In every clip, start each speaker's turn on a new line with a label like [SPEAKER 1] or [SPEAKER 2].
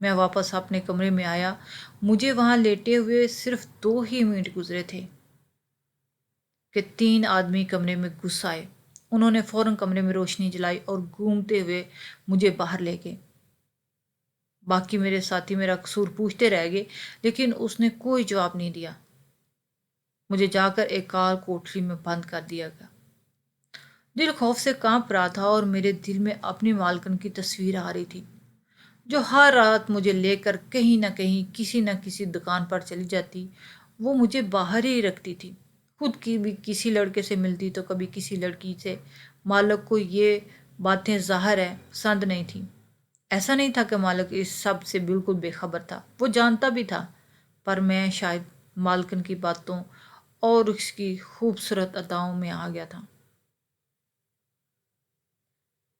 [SPEAKER 1] میں واپس اپنے کمرے میں آیا۔ مجھے وہاں لیٹے ہوئے صرف 2 ہی منٹ گزرے تھے کہ 3 آدمی کمرے میں گھس آئے۔ انہوں نے فوراً کمرے میں روشنی جلائی اور گھومتے ہوئے مجھے باہر لے گئے۔ باقی میرے ساتھی میرا قصور پوچھتے رہ گئے، لیکن اس نے کوئی جواب نہیں دیا۔ مجھے جا کر ایک کار کوٹری میں بند کر دیا گیا۔ دل خوف سے کانپ رہا تھا اور میرے دل میں اپنی مالکن کی تصویر آ رہی تھی، جو ہر رات مجھے لے کر کہیں نہ کہیں کسی نہ کسی دکان پر چلی جاتی۔ وہ مجھے باہر ہی رکھتی تھی، خود کی بھی کسی لڑکے سے ملتی تو کبھی کسی لڑکی سے۔ مالک کو یہ باتیں ظاہر ہے پسند نہیں تھیں۔ ایسا نہیں تھا کہ مالک اس سب سے بالکل بے خبر تھا، وہ جانتا بھی تھا، پر میں شاید مالکن کی باتوں اور اس کی خوبصورت اداؤں میں آ گیا تھا۔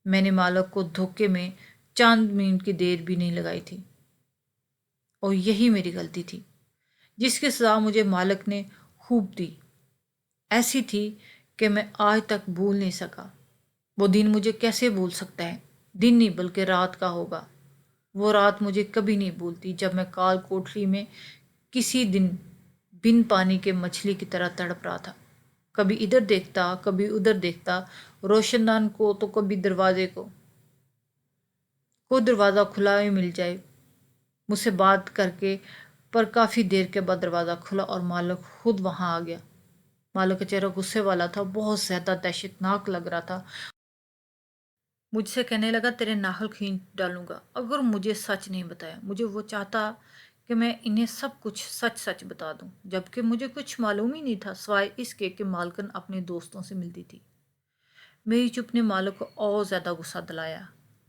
[SPEAKER 1] میں نے مالک کو دھوکے میں چند منٹ کی دیر بھی نہیں لگائی تھی، اور یہی میری غلطی تھی، جس کی سزا مجھے مالک نے خوب دی۔ ایسی تھی کہ میں آج تک بھول نہیں سکا۔ وہ دن مجھے کیسے بھول سکتا ہے؟ دن نہیں بلکہ رات کا ہوگا۔ وہ رات مجھے کبھی نہیں بھولتی، جب میں کال کوٹری میں کسی دن بن پانی کے مچھلی کی طرح تڑپ رہا تھا، کبھی ادھر دیکھتا کبھی ادھر دیکھتا، روشن دان کو تو کبھی دروازے کو دروازہ کھلا ہی مل جائے مجھ سے بات کر کے۔ پر کافی دیر کے بعد دروازہ کھلا اور مالک خود وہاں آ گیا۔ مالک کا چہرہ غصے والا تھا، بہت زیادہ دہشت ناک لگ رہا تھا۔ مجھ سے کہنے لگا، تیرے ناخن کھینچ ڈالوں گا اگر مجھے سچ نہیں بتایا۔ مجھے وہ چاہتا کہ میں انہیں سب کچھ سچ سچ بتا دوں، جبکہ مجھے کچھ معلوم ہی نہیں تھا سوائے اس کے کہ مالکن اپنے دوستوں سے ملتی تھی۔ میری چپ نے مالک کو اور زیادہ غصہ دلایا۔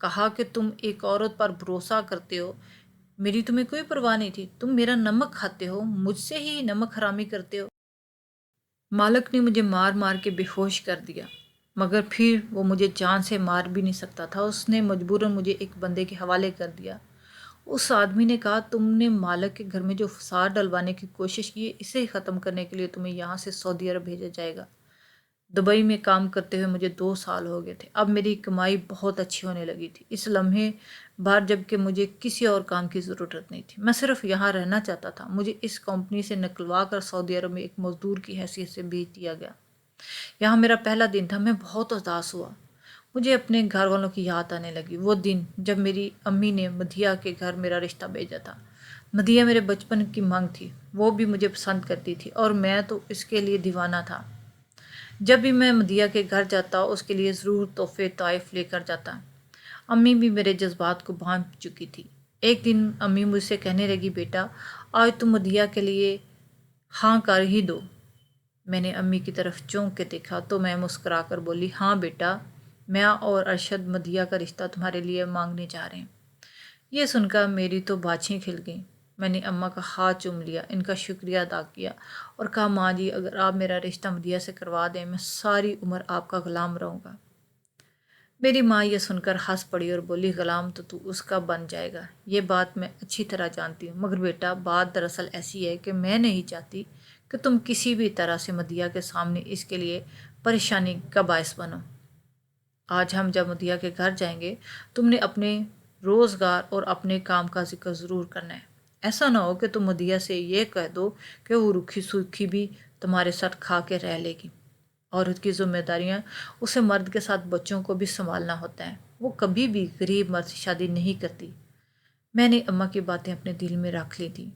[SPEAKER 1] کہا کہ تم ایک عورت پر بھروسہ کرتے ہو، میری تمہیں کوئی پرواہ نہیں تھی۔ تم میرا نمک کھاتے ہو، مجھ سے ہی نمک حرامی کرتے ہو۔ مالک نے مجھے مار مار کے بے ہوش کر دیا، مگر پھر وہ مجھے جان سے مار بھی نہیں سکتا تھا۔ اس نے مجبوراً مجھے ایک بندے کے حوالے کر دیا۔ اس آدمی نے کہا، تم نے مالک کے گھر میں جو فساد ڈلوانے کی کوشش کی ہے، اسے ختم کرنے کے لیے تمہیں یہاں سے سعودی عرب بھیجا جائے گا۔ دبئی میں کام کرتے ہوئے مجھے 2 سال ہو گئے تھے۔ اب میری کمائی بہت اچھی ہونے لگی تھی اس لمحے بعد، جب کہ مجھے کسی اور کام کی ضرورت نہیں تھی۔ میں صرف یہاں رہنا چاہتا تھا۔ مجھے اس کمپنی سے نکلوا کر سعودی عرب میں ایک مزدور کی حیثیت سے بھیج دیا گیا۔ یہاں میرا پہلا دن تھا، میں بہت اداس ہوا۔ مجھے اپنے گھر والوں کی یاد آنے لگی، وہ دن جب میری امی نے مدھیہ کے گھر میرا رشتہ بھیجا تھا۔ مدھیہ میرے بچپن کی مانگ تھی، وہ بھی مجھے پسند کرتی تھی اور میں تو اس کے لیے دیوانہ تھا۔ جب بھی میں مدھیہ کے گھر جاتا اس کے لیے ضرور تحفے طائف لے کر جاتا۔ امی بھی میرے جذبات کو بھانپ چکی تھی۔ ایک دن امی مجھ سے کہنے لگی، بیٹا آج تم مدھیہ کے لیے ہاں کر ہی دو۔ میں نے امی کی طرف چونک کے دیکھا تو میں مسکرا کر بولی، ہاں بیٹا، میں اور ارشد مدھیہ کا رشتہ تمہارے لیے مانگنے جا رہے ہیں۔ یہ سن کر میری تو باچھیں کھل گئیں۔ میں نے اماں کا ہاتھ چوم لیا، ان کا شکریہ ادا کیا اور کہا، ماں جی اگر آپ میرا رشتہ مدھیہ سے کروا دیں، میں ساری عمر آپ کا غلام رہوں گا۔ میری ماں یہ سن کر ہنس پڑی اور بولی، غلام تو اس کا بن جائے گا، یہ بات میں اچھی طرح جانتی ہوں، مگر بیٹا بات دراصل ایسی ہے کہ میں نہیں چاہتی کہ تم کسی بھی طرح سے مدھیہ کے سامنے اس کے لیے پریشانی کا باعث بنو۔ آج ہم جب مدھیہ کے گھر جائیں گے، تم نے اپنے روزگار اور اپنے کام کا ذکر ضرور کرنا ہے۔ ایسا نہ ہو کہ تم مدھیہ سے یہ کہہ دو کہ وہ روکھی سوکھی بھی تمہارے ساتھ کھا کے رہ لے گی۔ عورت کی ذمہ داریاں اسے مرد کے ساتھ بچوں کو بھی سنبھالنا ہوتا ہے، وہ کبھی بھی غریب مرد سے شادی نہیں کرتی۔ میں نے اماں کی باتیں اپنے دل میں رکھ لی تھی۔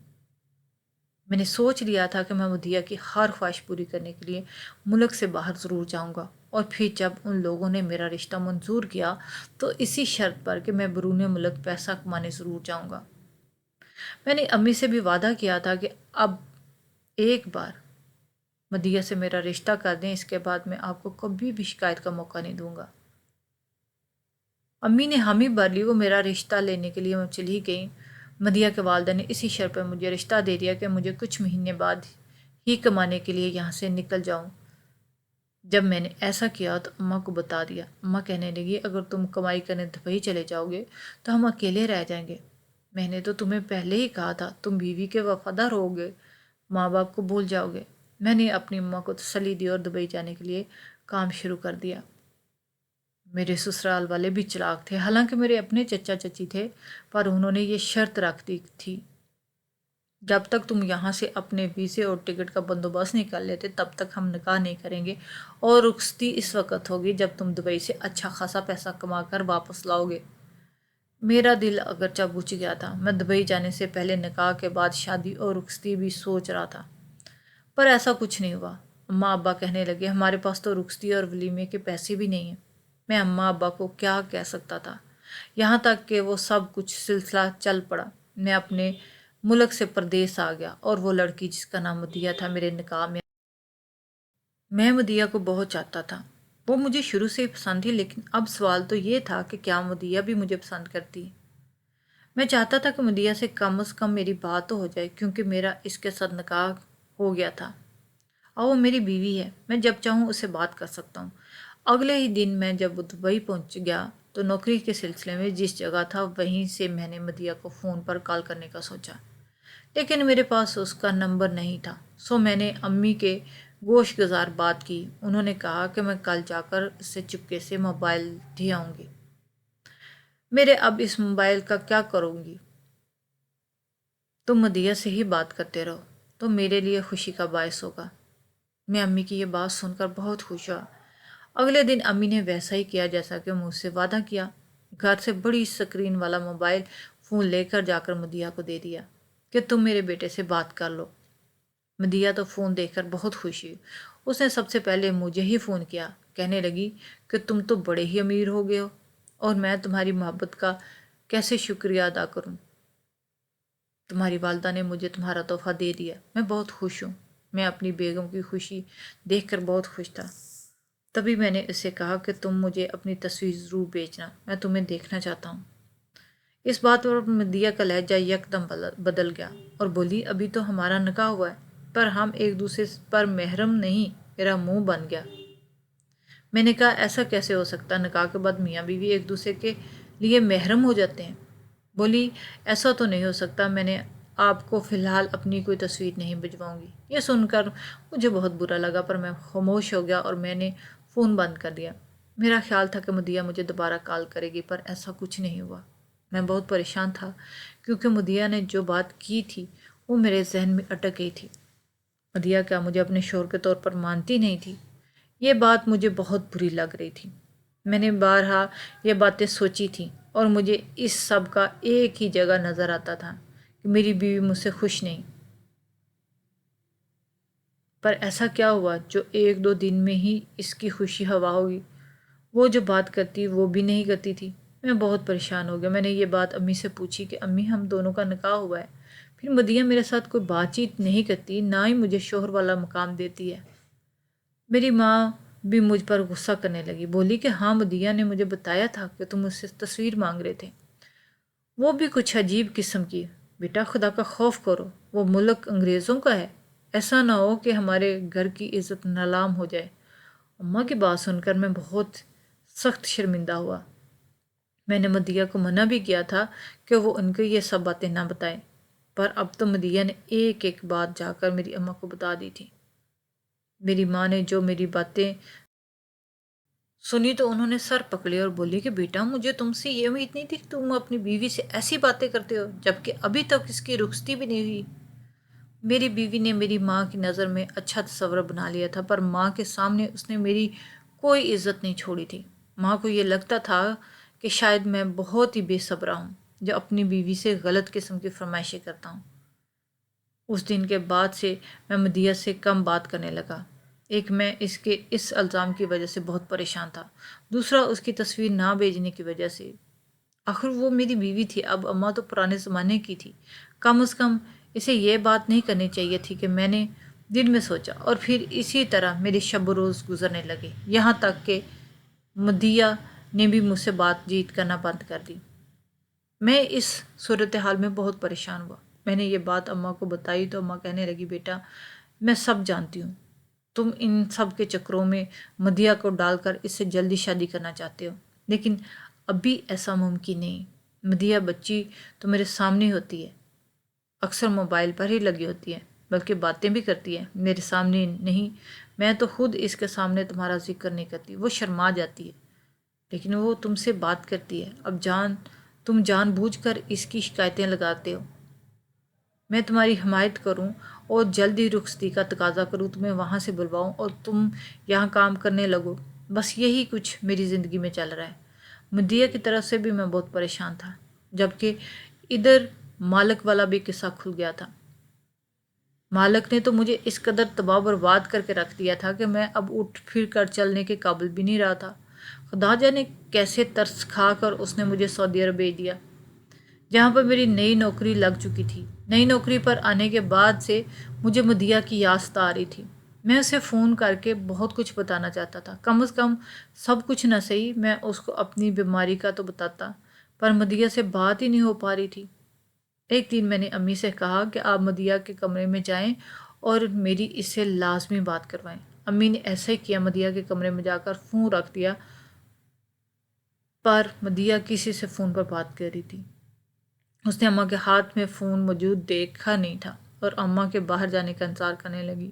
[SPEAKER 1] میں نے سوچ لیا تھا کہ میں مدھیہ کی ہر خواہش پوری کرنے کے لیے ملک سے باہر ضرور جاؤں گا، اور پھر جب ان لوگوں نے میرا رشتہ منظور کیا تو اسی شرط پر کہ میں بیرون ملک پیسہ کمانے ضرور جاؤں گا۔ میں نے امی سے بھی وعدہ کیا تھا کہ اب ایک بار مدھیہ سے میرا رشتہ کر دیں، اس کے بعد میں آپ کو کبھی بھی شکایت کا موقع نہیں دوں گا۔ امی نے حامی بھر لی، وہ میرا رشتہ لینے کے لیے چلی گئیں۔ مدھیہ کے والدہ نے اسی شرط پر مجھے رشتہ دے دیا کہ مجھے کچھ مہینے بعد ہی کمانے کے لیے یہاں سے نکل جاؤں۔ جب میں نے ایسا کیا تو اماں کو بتا دیا۔ اماں کہنے لگی، اگر تم کمائی کرنے دبئی چلے جاؤ گے تو ہم اکیلے رہ جائیں گے۔ میں نے تو تمہیں پہلے ہی کہا تھا، تم بیوی کے وفادار ہوگے، ماں باپ کو بھول جاؤ گے۔ میں نے اپنی اماں کو تسلی دی اور دبئی جانے کے لیے کام شروع کر دیا۔ میرے سسرال والے بھی چلاک تھے، حالانکہ میرے اپنے چچا چچی تھے، پر انہوں نے یہ شرط رکھ دی تھی جب تک تم یہاں سے اپنے ویزے اور ٹکٹ کا بندوبست نہیں کر لیتے تب تک ہم نکاح نہیں کریں گے، اور رخصتی اس وقت ہوگی جب تم دبئی سے اچھا خاصا پیسہ کما کر واپس لاؤ گے۔ میرا دل اگرچہ بجھ گیا تھا، میں دبئی جانے سے پہلے نکاح کے بعد شادی اور رخصتی بھی سوچ رہا تھا، پر ایسا کچھ نہیں ہوا۔ اماں ابا کہنے لگے ہمارے پاس تو رخصتی اور ولیمے کے پیسے بھی نہیں ہیں۔ میں اماں ابا کو کیا کہہ سکتا تھا، یہاں تک کہ وہ سب کچھ سلسلہ چل پڑا۔ میں اپنے ملک سے پردیس آ گیا، اور وہ لڑکی جس کا نام مدیہ تھا میرے نکاح میں مدیہ کو بہت چاہتا تھا۔ وہ مجھے شروع سے ہی پسند تھی، لیکن اب سوال تو یہ تھا کہ کیا مدیہ بھی مجھے پسند کرتی۔ میں چاہتا تھا کہ مدیہ سے کم از کم میری بات تو ہو جائے، کیونکہ میرا اس کے ساتھ نکاح ہو گیا تھا اور وہ میری بیوی ہے، میں جب چاہوں اسے بات کر سکتا ہوں۔ اگلے ہی دن میں جب وہ دبئی پہنچ گیا تو نوکری کے سلسلے میں جس جگہ تھا وہیں سے میں نے مدیہ کو فون پر کال کرنے کا سوچا، لیکن میرے پاس اس کا نمبر نہیں تھا، سو میں نے امی کے گوش گزار بات کی۔ انہوں نے کہا کہ میں کل جا کر اس سے چپکے سے موبائل دے آؤں گی۔ میرے اب اس موبائل کا کیا کروں گی؟ تم مدیہ سے ہی بات کرتے رہو تو میرے لیے خوشی کا باعث ہوگا۔ میں امی کی یہ بات سن کر بہت خوش ہوا۔ اگلے دن امی نے ویسا ہی کیا جیسا کہ مجھ سے وعدہ کیا، گھر سے بڑی اسکرین والا موبائل فون لے کر جا کر مدیہ کو دے دیا کہ تم میرے بیٹے سے بات کر لو۔ مدیہ تو فون دیکھ کر بہت خوش ہوئی، اس نے سب سے پہلے مجھے ہی فون کیا، کہنے لگی کہ تم تو بڑے ہی امیر ہو گئے ہو، اور میں تمہاری محبت کا کیسے شکریہ ادا کروں۔ تمہاری والدہ نے مجھے تمہارا تحفہ دے دیا، میں بہت خوش ہوں۔ میں اپنی بیگم کی خوشی دیکھ کر بہت خوش تھا۔ تبھی میں نے اسے کہا کہ تم مجھے اپنی تصویر ضرور بھیجنا، میں تمہیں دیکھنا چاہتا ہوں۔ اس بات پر مدیہ کا لہجہ یکدم بدل گیا اور بولی ابھی تو ہمارا نکاح ہوا ہے، پر ہم ایک دوسرے پر محرم نہیں۔ میرا منہ بن گیا۔ میں نے کہا ایسا کیسے ہو سکتا، نکاح کے بعد میاں بیوی ایک دوسرے کے لیے محرم ہو جاتے ہیں؟ بولی ایسا تو نہیں ہو سکتا، میں نے آپ کو فی الحال اپنی کوئی تصویر نہیں بھجواؤں گی۔ یہ سن کر مجھے بہت برا لگا، پر میں خاموش ہو گیا اور میں نے فون بند کر دیا۔ میرا خیال تھا کہ مدیہ مجھے دوبارہ کال کرے گی، پر ایسا کچھ نہیں ہوا۔ میں بہت پریشان تھا، کیونکہ مدیہ نے جو بات کی تھی وہ میرے ذہن میں اٹک گئی تھی۔ مدیہ کیا مجھے اپنے شوہر کے طور پر مانتی نہیں تھی؟ یہ بات مجھے بہت بری لگ رہی تھی۔ میں نے بارہا یہ باتیں سوچی تھیں، اور مجھے اس سب کا ایک ہی جگہ نظر آتا تھا کہ میری بیوی مجھ سے خوش نہیں۔ پر ایسا کیا ہوا جو ایک دو دن میں ہی اس کی خوشی ہوا ہوگی؟ وہ جو بات کرتی وہ بھی نہیں کرتی تھی۔ میں بہت پریشان ہو گیا۔ میں نے یہ بات امی سے پوچھی کہ امی ہم دونوں کا نکاح ہوا ہے، پھر مدیہ میرے ساتھ کوئی بات چیت نہیں کرتی، نہ ہی مجھے شوہر والا مقام دیتی ہے۔ میری ماں بھی مجھ پر غصہ کرنے لگی، بولی کہ ہاں مدیہ نے مجھے بتایا تھا کہ تم اس سے تصویر مانگ رہے تھے، وہ بھی کچھ عجیب قسم کی۔ بیٹا خدا کا خوف کرو، وہ ملک انگریزوں کا ہے، ایسا نہ ہو کہ ہمارے گھر کی عزت نیلام ہو جائے۔ اماں کی بات سن کر میں بہت سخت شرمندہ ہوا۔ میں نے مدیہ کو منع بھی کیا تھا کہ وہ ان کو یہ سب باتیں نہ بتائے، پر اب تو مدیہ نے ایک ایک بات جا کر میری اماں کو بتا دی تھی۔ میری ماں نے جو میری باتیں سنی تو انہوں نے سر پکڑے اور بولی کہ بیٹا مجھے تم سے یہ امید نہیں تھی کہ تم اپنی بیوی سے ایسی باتیں کرتے ہو، جبکہ ابھی تک اس کی رخصتی بھی نہیں ہوئی۔ میری بیوی نے میری ماں کی نظر میں اچھا تصور بنا لیا تھا، پر ماں کے سامنے اس نے میری کوئی عزت نہیں چھوڑی تھی۔ ماں کو یہ لگتا تھا کہ شاید میں بہت ہی بے صبرا ہوں جو اپنی بیوی سے غلط قسم کی فرمائشیں کرتا ہوں۔ اس دن کے بعد سے میں مدیہ سے کم بات کرنے لگا۔ ایک میں اس کے اس الزام کی وجہ سے بہت پریشان تھا، دوسرا اس کی تصویر نہ بھیجنے کی وجہ سے۔ آخر وہ میری بیوی تھی، اب اماں تو پرانے زمانے کی تھی، کم از کم اسے یہ بات نہیں کرنی چاہیے تھی کہ میں نے دن میں سوچا، اور پھر اسی طرح میری شب و روز گزرنے لگے، یہاں تک کہ مدیہ نے بھی مجھ سے بات چیت کرنا بند کر دی۔ میں اس صورتحال میں بہت پریشان ہوا۔ میں نے یہ بات اماں کو بتائی تو اماں کہنے لگی بیٹا میں سب جانتی ہوں، تم ان سب کے چکروں میں مدیہ کو ڈال کر اس سے جلدی شادی کرنا چاہتے ہو، لیکن ابھی ایسا ممکن نہیں۔ مدیہ بچی تو میرے سامنے ہوتی ہے، اکثر موبائل پر ہی لگی ہوتی ہے، بلکہ باتیں بھی کرتی ہے، میرے سامنے نہیں۔ میں تو خود اس کے سامنے تمہارا ذکر نہیں کرتی، وہ شرما جاتی ہے۔ لیکن وہ تم سے بات کرتی ہے، اب تم جان بوجھ کر اس کی شکایتیں لگاتے ہو۔ میں تمہاری حمایت کروں اور جلدی رخصتی کا تقاضا کروں، تمہیں وہاں سے بلواؤں اور تم یہاں کام کرنے لگو، بس یہی کچھ میری زندگی میں چل رہا ہے۔ مدیہ کی طرف سے بھی میں بہت پریشان تھا، جبکہ ادھر مالک والا بھی قصہ کھل گیا تھا۔ مالک نے تو مجھے اس قدر تباہ برباد کر کے رکھ دیا تھا کہ میں اب اٹھ پھر کر چلنے کے قابل بھی نہیں رہا تھا۔ خدا جانے کیسے ترس کھا کر اس نے مجھے سعودی عرب بھیج دیا، جہاں پر میری نئی نوکری لگ چکی تھی۔ نئی نوکری پر آنے کے بعد سے مجھے مدیہ کی یاد آ رہی تھی۔ میں اسے فون کر کے بہت کچھ بتانا چاہتا تھا، کم از کم سب کچھ نہ صحیح میں اس کو اپنی بیماری کا تو بتاتا، پر مدیہ سے بات ہی نہیں ہو پا رہی تھی۔ ایک دن میں نے امی سے کہا کہ آپ مدیہ کے کمرے میں جائیں اور میری اس سے لازمی بات کروائیں۔ امی نے ایسا ہی کیا، مدیہ کے کمرے میں جا کر فون رکھ دیا، پر مدیہ کسی سے فون پر بات کر رہی تھی۔ اس نے اماں کے ہاتھ میں فون موجود دیکھا نہیں تھا اور اماں کے باہر جانے کا انتظار کرنے لگی۔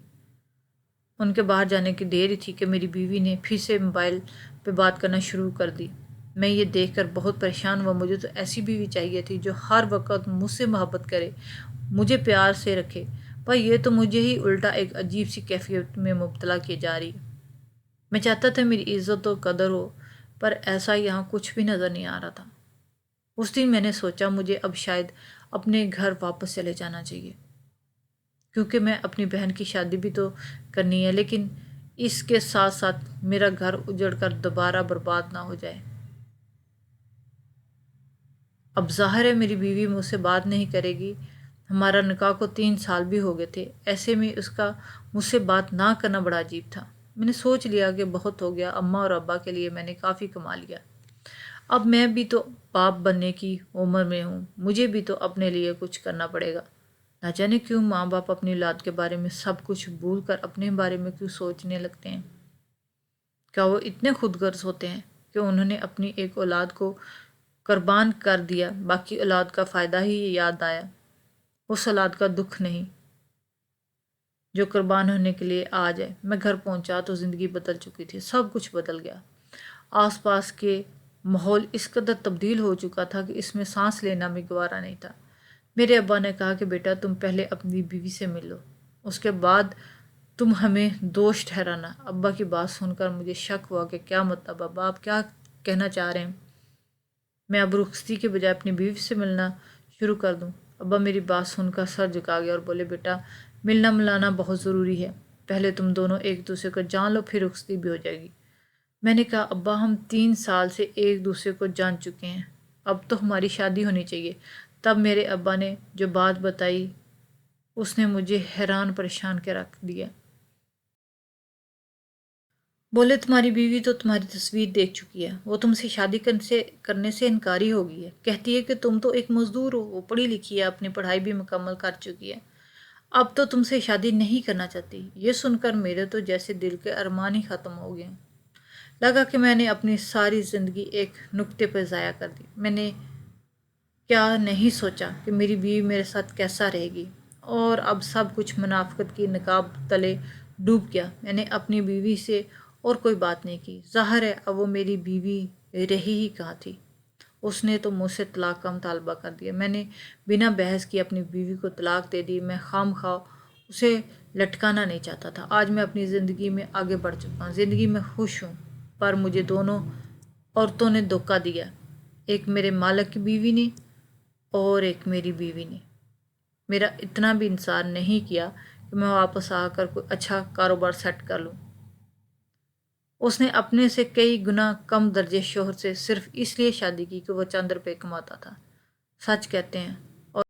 [SPEAKER 1] ان کے باہر جانے کی دیر ہی تھی کہ میری بیوی نے پھر سے موبائل پہ بات کرنا شروع کر دی۔ میں یہ دیکھ کر بہت پریشان ہوا، مجھے تو ایسی بیوی چاہیے تھی جو ہر وقت مجھ سے محبت کرے، مجھے پیار سے رکھے، پر یہ تو مجھے ہی الٹا ایک عجیب سی کیفیت میں مبتلا کیے جا رہی ہے۔ میں چاہتا تھا میری عزت و قدر ہو، پر ایسا یہاں کچھ بھی نظر نہیں آ رہا تھا۔ اس دن میں نے سوچا مجھے اب شاید اپنے گھر واپس چلے جانا چاہیے، کیونکہ میں اپنی بہن کی شادی بھی تو کرنی ہے، لیکن اس کے ساتھ ساتھ میرا گھر اجڑ کر دوبارہ برباد نہ ہو جائے۔ اب ظاہر ہے میری بیوی مجھ سے بات نہیں کرے گی، ہمارا نکاح کو 3 سال بھی ہو گئے تھے، ایسے میں اس کا مجھ سے بات نہ کرنا بڑا عجیب تھا۔ میں نے سوچ لیا کہ بہت ہو گیا، اماں اور ابا کے لیے میں نے کافی کما لیا، اب میں بھی تو باپ بننے کی عمر میں ہوں، مجھے بھی تو اپنے لیے کچھ کرنا پڑے گا۔ نہ جانے کیوں ماں باپ اپنی اولاد کے بارے میں سب کچھ بھول کر اپنے بارے میں کیوں سوچنے لگتے ہیں؟ کیا وہ اتنے خود غرض ہوتے ہیں کہ انہوں نے اپنی ایک اولاد کو قربان کر دیا، باقی اولاد کا فائدہ ہی یاد آیا، اس اولاد کا دکھ نہیں جو قربان ہونے کے لیے آ جائے۔ میں گھر پہنچا تو زندگی بدل چکی تھی، سب کچھ بدل گیا۔ آس پاس کے ماحول اس قدر تبدیل ہو چکا تھا کہ اس میں سانس لینا بھی گوارا نہیں تھا۔ میرے ابا نے کہا کہ بیٹا تم پہلے اپنی بیوی سے مل لو، اس کے بعد تم ہمیں دوست ٹھہرانا۔ ابا کی بات سن کر مجھے شک ہوا کہ کیا مطلب، ابا آپ کیا کہنا چاہ رہے ہیں؟ میں اب رخصتی کے بجائے اپنی بیوی سے ملنا شروع کر دوں؟ ابا میری بات سن کر سر جھکا گیا اور بولے بیٹا ملنا ملانا بہت ضروری ہے، پہلے تم دونوں ایک دوسرے کو جان لو، پھر رخصتی بھی ہو جائے گی۔ میں نے کہا ابا ہم 3 سال سے ایک دوسرے کو جان چکے ہیں، اب تو ہماری شادی ہونی چاہیے۔ تب میرے ابا نے جو بات بتائی اس نے مجھے حیران پریشان کے رکھ دیا۔ بولے تمہاری بیوی تو تمہاری تصویر دیکھ چکی ہے، وہ تم سے شادی کرنے سے انکاری ہو گئی ہے، کہتی ہے کہ تم تو ایک مزدور ہو، وہ پڑھی لکھی ہے، اپنی پڑھائی بھی مکمل کر چکی ہے، اب تو تم سے شادی نہیں کرنا چاہتی۔ یہ سن کر میرے تو جیسے دل کے ارمان ہی ختم ہو گئے، لگا کہ میں نے اپنی ساری زندگی ایک نکتے پہ ضائع کر دی۔ میں نے کیا نہیں سوچا کہ میری بیوی میرے ساتھ کیسا رہے گی، اور اب سب کچھ منافقت کی نقاب تلے ڈوب گیا۔ میں نے اپنی بیوی سے اور کوئی بات نہیں کی، ظاہر ہے اب وہ میری بیوی رہی ہی کہاں تھی، اس نے تو مجھ سے طلاق کا مطالبہ کر دیا۔ میں نے بنا بحث کی اپنی بیوی کو طلاق دے دی، میں خام خواہ اسے لٹکانا نہیں چاہتا تھا۔ آج میں اپنی زندگی میں آگے بڑھ چکا ہوں، زندگی میں خوش ہوں، پر مجھے دونوں عورتوں نے دھوکہ دیا، ایک میرے مالک کی بیوی نے اور ایک میری بیوی نے۔ میرا اتنا بھی انتظار نہیں کیا کہ میں واپس آ کر کوئی اچھا کاروبار سیٹ کر لوں۔ اس نے اپنے سے کئی گنا کم درجے شوہر سے صرف اس لیے شادی کی کہ وہ چند روپے کماتا تھا۔ سچ کہتے ہیں